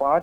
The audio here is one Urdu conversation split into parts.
5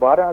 12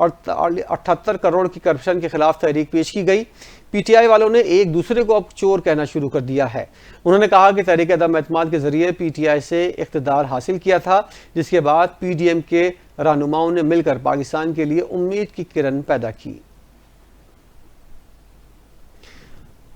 اور 78 کروڑ کی کرپشن کے خلاف تحریک پیش کی گئی۔ پی ٹی آئی والوں نے ایک دوسرے کو اب چور کہنا شروع کر دیا ہے۔ انہوں نے کہا کہ تحریک عدم اعتماد کے ذریعے پی ٹی آئی سے اقتدار حاصل کیا تھا، جس کے بعد پی ڈی ایم کے رہنماؤں نے مل کر پاکستان کے لیے امید کی کرن پیدا کی۔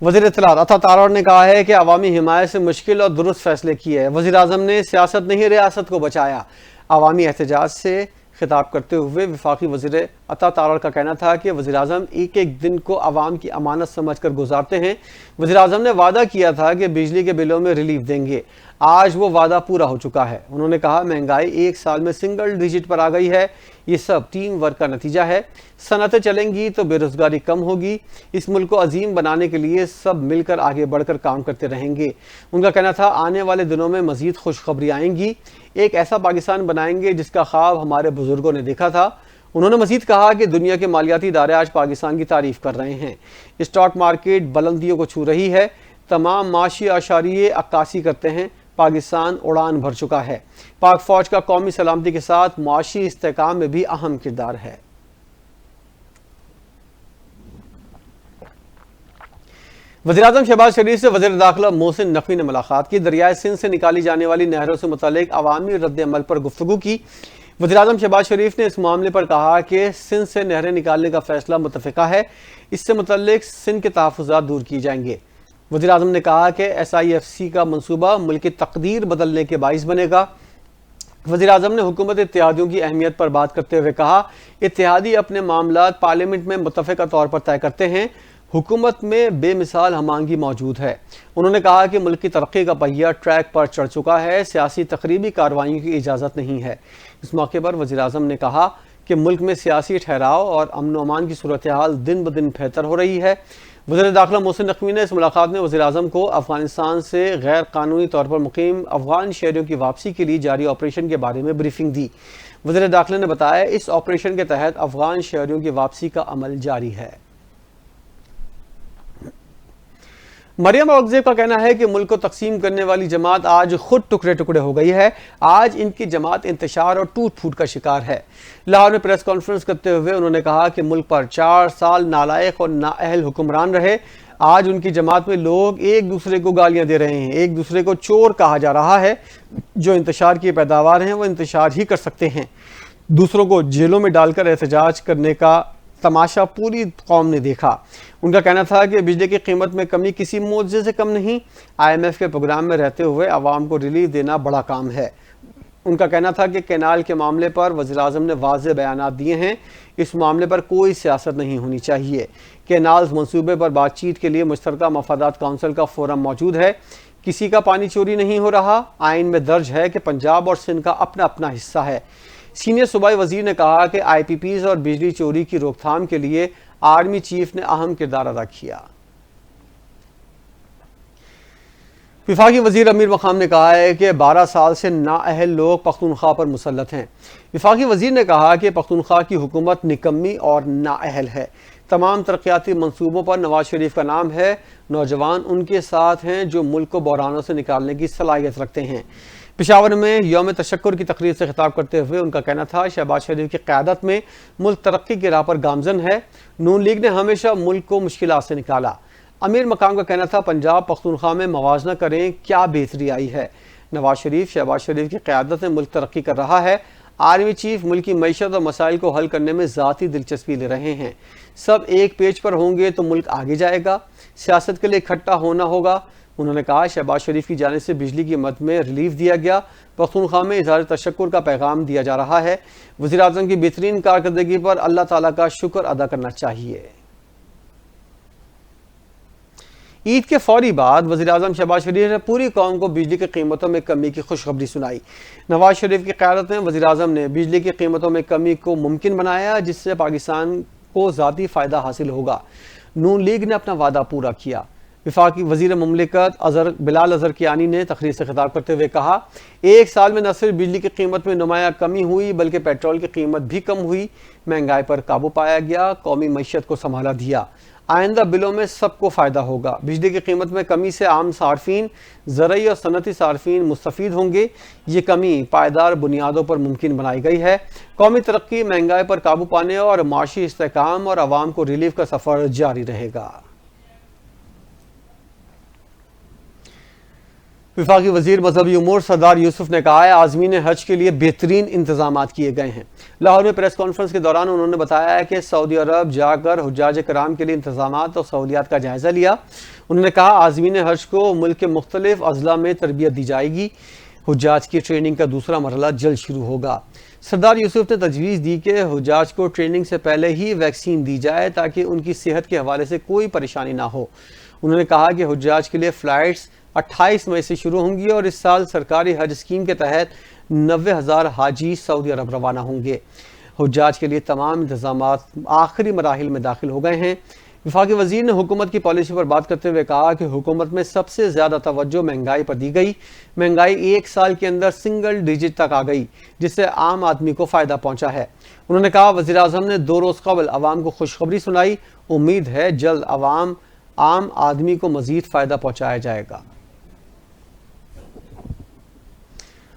وزیر اطلاعات عطا تارڑ نے کہا ہے کہ عوامی حمایت سے مشکل اور درست فیصلے کیے۔ وزیر اعظم نے سیاست نہیں ریاست کو بچایا۔ عوامی احتجاج سے خطاب کرتے ہوئے وفاقی وزیر عطا تارڑ کا کہنا تھا کہ وزیر اعظم ایک ایک دن کو عوام کی امانت سمجھ کر گزارتے ہیں۔ وزیر اعظم نے وعدہ کیا تھا کہ بجلی کے بلوں میں ریلیف دیں گے، آج وہ وعدہ پورا ہو چکا ہے۔ انہوں نے کہا مہنگائی ایک سال میں سنگل ڈیجٹ پر آ گئی ہے، یہ سب ٹیم ورک کا نتیجہ ہے۔ صنعتیں چلیں گی تو بے روزگاری کم ہوگی۔ اس ملک کو عظیم بنانے کے لیے سب مل کر آگے بڑھ کر کام کرتے رہیں گے۔ ان کا کہنا تھا آنے والے دنوں میں مزید خوشخبری آئیں گی، ایک ایسا پاکستان بنائیں گے جس کا خواب ہمارے بزرگوں نے دیکھا تھا۔ انہوں نے مزید کہا کہ دنیا کے مالیاتی ادارے آج پاکستان کی تعریف کر رہے ہیں، اسٹاک مارکیٹ بلندیوں کو چھو رہی ہے، تمام معاشی اشاریے عکاسی کرتے ہیں، پاکستان اڑان بھر چکا ہے۔ پاک فوج کا قومی سلامتی کے ساتھ معاشی استحکام میں بھی اہم کردار ہے۔ وزیراعظم شہباز شریف سے وزیر داخلہ محسن نقوی نے ملاقات کی، دریائے سندھ سے نکالی جانے والی نہروں سے متعلق عوامی رد عمل پر گفتگو کی۔ وزیراعظم شہباز شریف نے اس معاملے پر کہا کہ سندھ سے نہریں نکالنے کا فیصلہ متفقہ ہے، اس سے متعلق سندھ کے تحفظات دور کیے جائیں گے۔ وزیراعظم نے کہا کہ ایس آئی ایف سی کا منصوبہ ملک کی تقدیر بدلنے کے باعث بنے گا۔ وزیراعظم نے حکومت اتحادیوں کی اہمیت پر بات کرتے ہوئے کہا اتحادی اپنے معاملات پارلیمنٹ میں متفقہ طور پر طے کرتے ہیں، حکومت میں بے مثال ہم آہنگی موجود ہے۔ انہوں نے کہا کہ ملک کی ترقی کا پہیہ ٹریک پر چڑھ چکا ہے، سیاسی تقریبی کارروائیوں کی اجازت نہیں ہے۔ اس موقع پر وزیراعظم نے کہا کہ ملک میں سیاسی ٹھہراؤ اور امن و امان کی صورتحال دن بدن بہتر ہو رہی ہے۔ وزیر داخلہ محسن نقوی نے اس ملاقات میں وزیراعظم کو افغانستان سے غیر قانونی طور پر مقیم افغان شہریوں کی واپسی کے لیے جاری آپریشن کے بارے میں بریفنگ دی۔ وزیر داخلہ نے بتایا اس آپریشن کے تحت افغان شہریوں کی واپسی کا عمل جاری ہے۔ مریم اورنگزیب کا کہنا ہے کہ ملک کو تقسیم کرنے والی جماعت آج خود ٹکڑے ٹکڑے ہو گئی ہے، آج ان کی جماعت انتشار اور ٹوٹ پھوٹ کا شکار ہے۔ لاہور میں پریس کانفرنس کرتے ہوئے انہوں نے کہا کہ ملک پر 4 سال نالائق اور نااہل حکمران رہے، آج ان کی جماعت میں لوگ ایک دوسرے کو گالیاں دے رہے ہیں، ایک دوسرے کو چور کہا جا رہا ہے۔ جو انتشار کی پیداوار ہیں وہ انتشار ہی کر سکتے ہیں۔ دوسروں کو جیلوں میں ڈال کر احتجاج کرنے کا تماشا پوری قوم نے دیکھا۔ ان کا کہنا تھا کہ بجلی کی قیمت میں کمی کسی معجزے سے کم نہیں، آئی ایم ایف کے پروگرام میں رہتے ہوئے عوام کو ریلیف دینا بڑا کام ہے۔ ان کا کہنا تھا کہ کینال کے معاملے پر وزیراعظم نے واضح بیانات دیے ہیں، اس معاملے پر کوئی سیاست نہیں ہونی چاہیے۔ کینالز منصوبے پر بات چیت کے لیے مشترکہ مفادات کونسل کا فورم موجود ہے، کسی کا پانی چوری نہیں ہو رہا، آئین میں درج ہے کہ پنجاب اور سندھ کا اپنا اپنا حصہ ہے۔ سینئر صوبائی وزیر نے کہا کہ آئی پی پیز اور بجلی چوری کی روک تھام کے لیے آرمی چیف نے اہم کردار ادا کیا۔ وفاقی وزیر امیر مقام نے کہا ہے کہ 12 سال سے نااہل لوگ پختونخوا پر مسلط ہیں۔ وفاقی وزیر نے کہا کہ پختونخوا کی حکومت نکمی اور نااہل ہے۔ تمام ترقیاتی منصوبوں پر نواز شریف کا نام ہے، نوجوان ان کے ساتھ ہیں جو ملک کو بحرانوں سے نکالنے کی صلاحیت رکھتے ہیں۔ پشاور میں یوم تشکر کی تقریب سے خطاب کرتے ہوئے ان کا کہنا تھا شہباز شریف کی قیادت میں ملک ترقی کی راہ پر گامزن ہے، نون لیگ نے ہمیشہ ملک کو مشکلات سے نکالا۔ امیر مقام کا کہنا تھا پنجاب پختونخوا میں موازنہ کریں کیا بہتری آئی ہے۔ نواز شریف شہباز شریف کی قیادت میں ملک ترقی کر رہا ہے، آرمی چیف ملک کی معیشت اور مسائل کو حل کرنے میں ذاتی دلچسپی لے رہے ہیں۔ سب ایک پیج پر ہوں گے تو ملک آگے جائے گا، سیاست کے لیے اکٹھا ہونا ہوگا۔ انہوں نے کہا شہباز شریف کی جانب سے بجلی کی مد میں ریلیف دیا گیا، پختونخوا میں اظہار تشکر کا پیغام دیا جا رہا ہے۔ وزیر اعظم کی بہترین کارکردگی پر اللہ تعالیٰ کا شکر ادا کرنا چاہیے۔ عید کے فوری بعد وزیر اعظم شہباز شریف نے پوری قوم کو بجلی کی قیمتوں میں کمی کی خوشخبری سنائی۔ نواز شریف کی قیادت میں وزیر اعظم نے بجلی کی قیمتوں میں کمی کو ممکن بنایا، جس سے پاکستان کو ذاتی فائدہ حاصل ہوگا۔ نون لیگ نے اپنا وعدہ پورا کیا۔ وفاقی وزیر مملکت بلال اظہر کیانی نے تقریر سے خطاب کرتے ہوئے کہا ایک سال میں نہ صرف بجلی کی قیمت میں نمایاں کمی ہوئی بلکہ پیٹرول کی قیمت بھی کم ہوئی، مہنگائی پر قابو پایا گیا، قومی معیشت کو سنبھالا دیا۔ آئندہ بلوں میں سب کو فائدہ ہوگا۔ بجلی کی قیمت میں کمی سے عام صارفین، زرعی اور صنعتی صارفین مستفید ہوں گے۔ یہ کمی پائیدار بنیادوں پر ممکن بنائی گئی ہے۔ قومی ترقی، مہنگائی پر قابو پانے اور معاشی استحکام اور عوام کو ریلیف کا سفر جاری رہے گا۔ وفاقی وزیر مذہبی امور سردار یوسف نے کہا ہے عازمین حج کے لیے بہترین انتظامات کیے گئے ہیں۔ لاہور میں پریس کانفرنس کے دوران انہوں نے بتایا ہے کہ سعودی عرب جا کر حجاج کرام کے لیے انتظامات اور سہولیات کا جائزہ لیا۔ انہوں نے کہا عازمین حج کو ملک کے مختلف اضلاع میں تربیت دی جائے گی۔ حجاج کی ٹریننگ کا دوسرا مرحلہ جلد شروع ہوگا۔ سردار یوسف نے تجویز دی کہ حجاج کو ٹریننگ سے پہلے ہی ویکسین دی جائے تاکہ ان کی صحت کے حوالے سے کوئی پریشانی نہ ہو۔ انہوں نے کہا کہ حجاج کے لیے فلائٹس 28 مئی سے شروع ہوں گی اور اس سال سرکاری حج اسکیم کے تحت 90,000 حاجی سعودی عرب روانہ ہوں گے۔ حجاج کے لیے تمام انتظامات آخری مراحل میں داخل ہو گئے ہیں۔ وفاقی وزیر نے حکومت کی پالیسی پر بات کرتے ہوئے کہا کہ حکومت میں سب سے زیادہ توجہ مہنگائی پر دی گئی۔ مہنگائی ایک سال کے اندر سنگل ڈیجٹ تک آ گئی جس سے عام آدمی کو فائدہ پہنچا ہے۔ انہوں نے کہا وزیراعظم نے 2 روز قبل عوام کو خوشخبری سنائی، امید ہے جلد عام آدمی کو مزید فائدہ پہنچایا جائے گا۔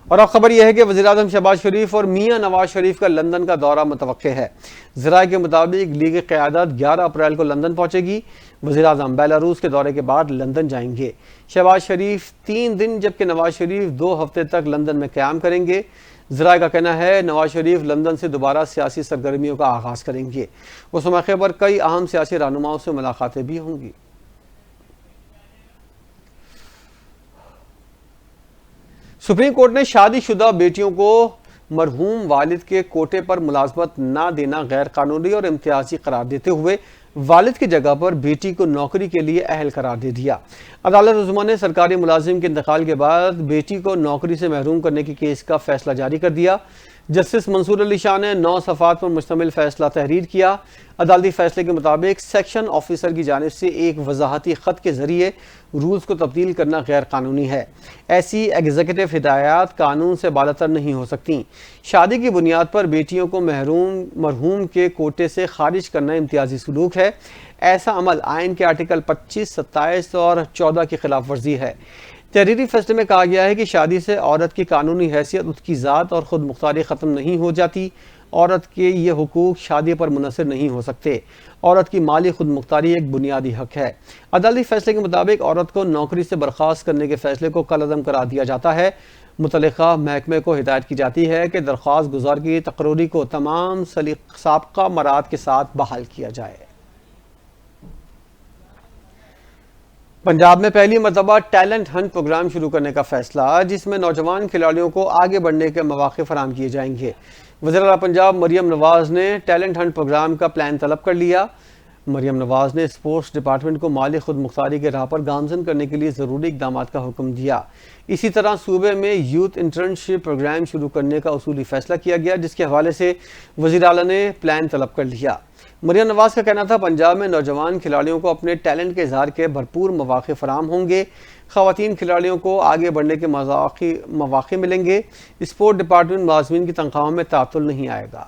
اور اب خبر یہ ہے کہ وزیراعظم شہباز شریف اور میاں نواز شریف کا لندن کا دورہ متوقع ہے۔ ذرائع کے مطابق لیگ قیادت 11 اپریل کو لندن پہنچے گی۔ وزیراعظم بیلاروس کے دورے کے بعد لندن جائیں گے۔ شہباز شریف 3 دن جبکہ نواز شریف 2 ہفتے تک لندن میں قیام کریں گے۔ ذرائع کا کہنا ہے نواز شریف لندن سے دوبارہ سیاسی سرگرمیوں کا آغاز کریں گے۔ اس موقع پر کئی اہم سیاسی رہنماؤں سے ملاقاتیں بھی ہوں گی۔ سپریم کورٹ نے شادی شدہ بیٹیوں کو مرحوم والد کے کوٹے پر ملازمت نہ دینا غیر قانونی اور امتیازی قرار دیتے ہوئے والد کی جگہ پر بیٹی کو نوکری کے لیے اہل قرار دے دیا۔ عدالت عظمیٰ نے سرکاری ملازم کے انتقال کے بعد بیٹی کو نوکری سے محروم کرنے کے کیس کا فیصلہ جاری کر دیا۔ جسٹس منصور علی شاہ نے 9 صفحات پر مشتمل فیصلہ تحریر کیا۔ عدالتی فیصلے کے مطابق سیکشن آفیسر کی جانب سے ایک وضاحتی خط کے ذریعے رولز کو تبدیل کرنا غیر قانونی ہے۔ ایسی ایگزیکٹو ہدایات قانون سے بالاتر نہیں ہو سکتی۔ شادی کی بنیاد پر بیٹیوں کو مرحوم کے کوٹے سے خارج کرنا امتیازی سلوک ہے۔ ایسا عمل آئین کے آرٹیکل 25، 27 اور 14 کی خلاف ورزی ہے۔ تحریری فیصلے میں کہا گیا ہے کہ شادی سے عورت کی قانونی حیثیت، اس کی ذات اور خود مختاری ختم نہیں ہو جاتی۔ عورت کے یہ حقوق شادی پر منحصر نہیں ہو سکتے۔ عورت کی مالی خود مختاری ایک بنیادی حق ہے۔ عدالتی فیصلے کے مطابق عورت کو نوکری سے برخاست کرنے کے فیصلے کو کالعدم قرار دیا جاتا ہے۔ متعلقہ محکمے کو ہدایت کی جاتی ہے کہ درخواست گزار کی تقرری کو تمام سابقہ مراحل کے ساتھ بحال کیا جائے۔ پنجاب میں پہلی مرتبہ ٹیلنٹ ہنٹ پروگرام شروع کرنے کا فیصلہ، جس میں نوجوان کھلاڑیوں کو آگے بڑھنے کے مواقع فراہم کیے جائیں گے۔ وزیر اعلیٰ پنجاب مریم نواز نے ٹیلنٹ ہنٹ پروگرام کا پلان طلب کر لیا۔ مریم نواز نے اسپورٹس ڈپارٹمنٹ کو مالی خود مختاری کے راہ پر گامزن کرنے کے لیے ضروری اقدامات کا حکم دیا۔ اسی طرح صوبے میں یوتھ انٹرنشپ پروگرام شروع کرنے کا اصولی فیصلہ کیا گیا، جس کے حوالے سے وزیر اعلیٰ نے پلان طلب کر لیا۔ مریم نواز کا کہنا تھا پنجاب میں نوجوان کھلاڑیوں کو اپنے ٹیلنٹ کے اظہار کے بھرپور مواقع فراہم ہوں گے۔ خواتین کھلاڑیوں کو آگے بڑھنے کے مواقع ملیں گے۔ اسپورٹ ڈپارٹمنٹ ملازمین کی تنخواہوں میں تعطل نہیں آئے گا۔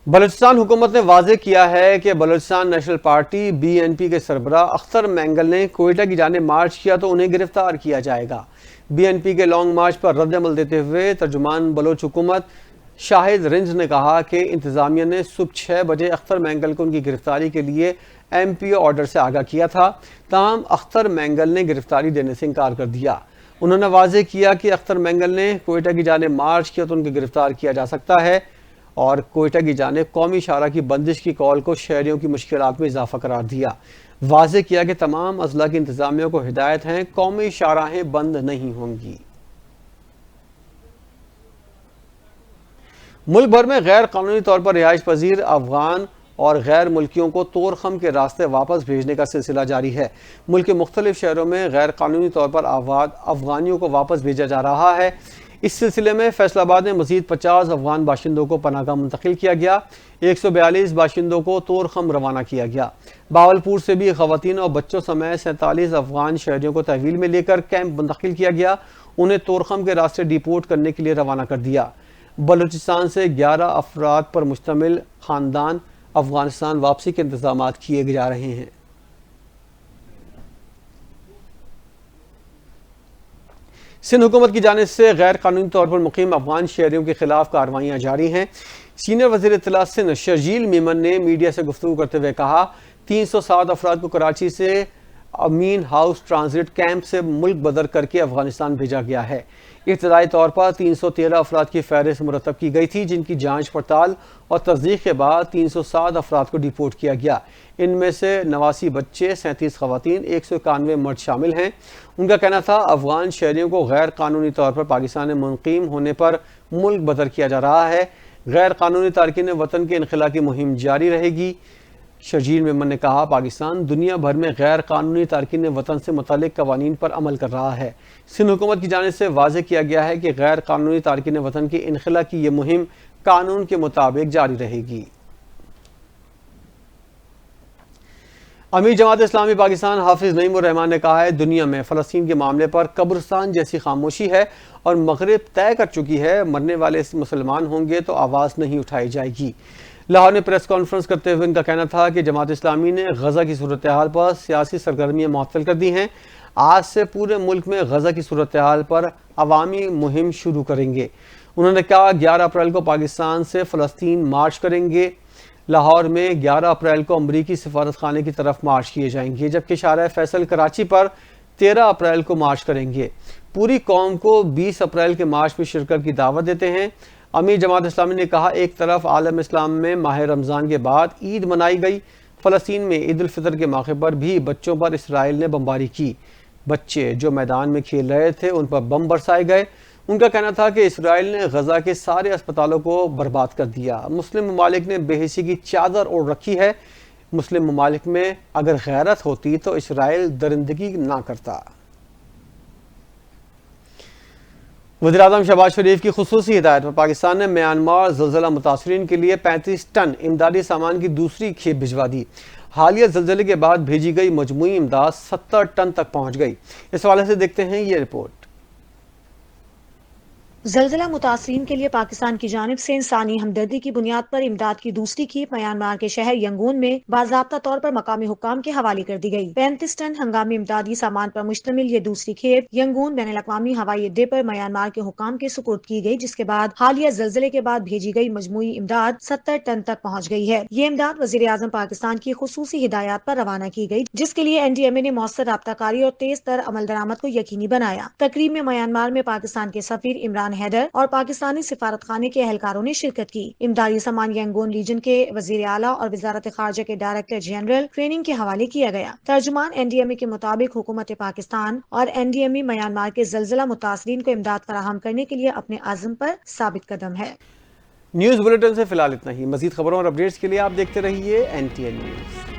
بلوچستان حکومت نے واضح کیا ہے کہ بلوچستان نیشنل پارٹی BNP کے سربراہ اختر مینگل نے کوئٹہ کی جانب مارچ کیا تو انہیں گرفتار کیا جائے گا۔ BNP کے لانگ مارچ پر رد عمل دیتے ہوئے ترجمان بلوچ حکومت شاہد رنج نے کہا کہ انتظامیہ نے صبح 6 بجے اختر مینگل کو ان کی گرفتاری کے لیے MPO آرڈر سے آگاہ کیا تھا، تاہم اختر مینگل نے گرفتاری دینے سے انکار کر دیا۔ انہوں نے واضح کیا کہ اختر مینگل نے کوئٹہ کی جانب مارچ کیا تو ان کی گرفتار کیا جا سکتا ہے اور کوئٹہ کی جانب قومی شاہراہ کی بندش کی کال کو شہریوں کی مشکلات میں اضافہ قرار دیا۔ واضح کیا کہ تمام اضلاع کی انتظامیہ کو ہدایت ہیں قومی شاہراہیں بند نہیں ہوں گی۔ ملک بھر میں غیر قانونی طور پر رہائش پذیر افغان اور غیر ملکیوں کو طورخم کے راستے واپس بھیجنے کا سلسلہ جاری ہے۔ ملک کے مختلف شہروں میں غیر قانونی طور پر آباد افغانیوں کو واپس بھیجا جا رہا ہے۔ اس سلسلے میں فیصل آباد میں مزید 50 افغان باشندوں کو پناہ گاہ منتقل کیا گیا۔ 142 باشندوں کو طورخم روانہ کیا گیا۔ باولپور سے بھی خواتین اور بچوں سمیت 47 افغان شہریوں کو تحویل میں لے کر کیمپ منتقل کیا گیا۔ انہیں طورخم کے راستے ڈیپورٹ کرنے کے لیے روانہ کر دیا۔ بلوچستان سے 11 افراد پر مشتمل خاندان افغانستان واپسی کے انتظامات کیے جا رہے ہیں۔ سندھ حکومت کی جانب سے غیر قانونی طور پر مقیم افغان شہریوں کے خلاف کارروائیاں جاری ہیں۔ سینئر وزیر اطلاع سندھ شرجیل میمن نے میڈیا سے گفتگو کرتے ہوئے کہا 307 افراد کو کراچی سے امین ہاؤس ٹرانزٹ کیمپ سے ملک بدر کر کے افغانستان بھیجا گیا ہے۔ ابتدائی طور پر 313 افراد کی فہرست مرتب کی گئی تھی، جن کی جانچ پڑتال اور تصدیق کے بعد 307 افراد کو ڈیپورٹ کیا گیا۔ ان میں سے 89 بچے، 37 خواتین، 191 مرد شامل ہیں۔ ان کا کہنا تھا افغان شہریوں کو غیر قانونی طور پر پاکستان میں منقیم ہونے پر ملک بدر کیا جا رہا ہے۔ غیر قانونی تارکین وطن کے انخلاء کی مہم جاری رہے گی۔ شرجیل میمن نے کہا پاکستان دنیا بھر میں غیر قانونی تارکین وطن سے متعلق قوانین پر عمل کر رہا ہے۔ سندھ حکومت کی جانب سے واضح کیا گیا ہے کہ غیر قانونی تارکین وطن کی انخلاء کی یہ مہم قانون کے مطابق جاری رہے گی۔ امیر جماعت اسلامی پاکستان حافظ نعیم الرحمان نے کہا ہے دنیا میں فلسطین کے معاملے پر قبرستان جیسی خاموشی ہے اور مغرب طے کر چکی ہے مرنے والے مسلمان ہوں گے تو آواز نہیں اٹھائی جائے گی۔ لاہور میں پریس کانفرنس کرتے ہوئے ان کا کہنا تھا کہ جماعت اسلامی نے غزہ کی صورتحال پر سیاسی سرگرمیاں معطل کر دی ہیں۔ آج سے پورے ملک میں غزہ کی صورتحال پر عوامی مہم شروع کریں گے۔ انہوں نے کہا 11 اپریل کو پاکستان سے فلسطین مارچ کریں گے۔ لاہور میں 11 اپریل کو امریکی سفارت خانے کی طرف مارچ کیے جائیں گے، جبکہ شارع فیصل کراچی پر 13 اپریل کو مارچ کریں گے۔ پوری قوم کو 20 اپریل کے مارچ میں شرکت کی دعوت دیتے ہیں۔ امیر جماعت اسلامی نے کہا ایک طرف عالم اسلام میں ماہ رمضان کے بعد عید منائی گئی، فلسطین میں عید الفطر کے موقع پر بھی بچوں پر اسرائیل نے بمباری کی۔ بچے جو میدان میں کھیل رہے تھے ان پر بم برسائے گئے۔ ان کا کہنا تھا کہ اسرائیل نے غزہ کے سارے اسپتالوں کو برباد کر دیا۔ مسلم ممالک نے بے حسی کی چادر اوڑھ رکھی ہے۔ مسلم ممالک میں اگر غیرت ہوتی تو اسرائیل درندگی نہ کرتا۔ وزیراعظم شہباز شریف کی خصوصی ہدایت پر پاکستان نے میانمار زلزلہ متاثرین کے لیے 35 ٹن امدادی سامان کی دوسری کھیپ بھجوا دی۔ حالیہ زلزلے کے بعد بھیجی گئی مجموعی امداد 70 ٹن تک پہنچ گئی۔ اس حوالے سے دیکھتے ہیں یہ رپورٹ۔ زلزلہ متاثرین کے لیے پاکستان کی جانب سے انسانی ہمدردی کی بنیاد پر امداد کی دوسری کھیپ میانمار کے شہر ینگون میں باضابطہ طور پر مقامی حکام کے حوالے کر دی گئی۔ 35 ٹن ہنگامی امدادی سامان پر مشتمل یہ دوسری کھیپ ینگون بین الاقوامی ہوائی اڈے پر میانمار کے حکام کے سپرد کی گئی، جس کے بعد حالیہ زلزلے کے بعد بھیجی گئی مجموعی امداد 70 ٹن تک پہنچ گئی ہے۔ یہ امداد وزیر اعظم پاکستان کی خصوصی ہدایات پر روانہ کی گئی، جس کے لیے NDMA نے مؤثر رابطہ کاری اور تیز تر عمل درآمد کو یقینی بنایا۔ تقریب میں میانمار میں پاکستان کے سفیر عمران حیدر اور پاکستانی سفارت خانے کے اہلکاروں نے شرکت کی۔ امدادی سامان ینگون ریجن کے وزیر اعلیٰ اور وزارت خارجہ کے ڈائریکٹر جنرل ٹریننگ کے حوالے کیا گیا۔ ترجمان NDMA کے مطابق حکومت پاکستان اور NDMA میانمار کے زلزلہ متاثرین کو امداد فراہم کرنے کے لیے اپنے عزم پر ثابت قدم ہے۔ نیوز بلیٹن سے فی الحال اتنا ہی۔ مزید خبروں اور اپڈیٹس کے لیے آپ دیکھتے رہیے NTN نیوز۔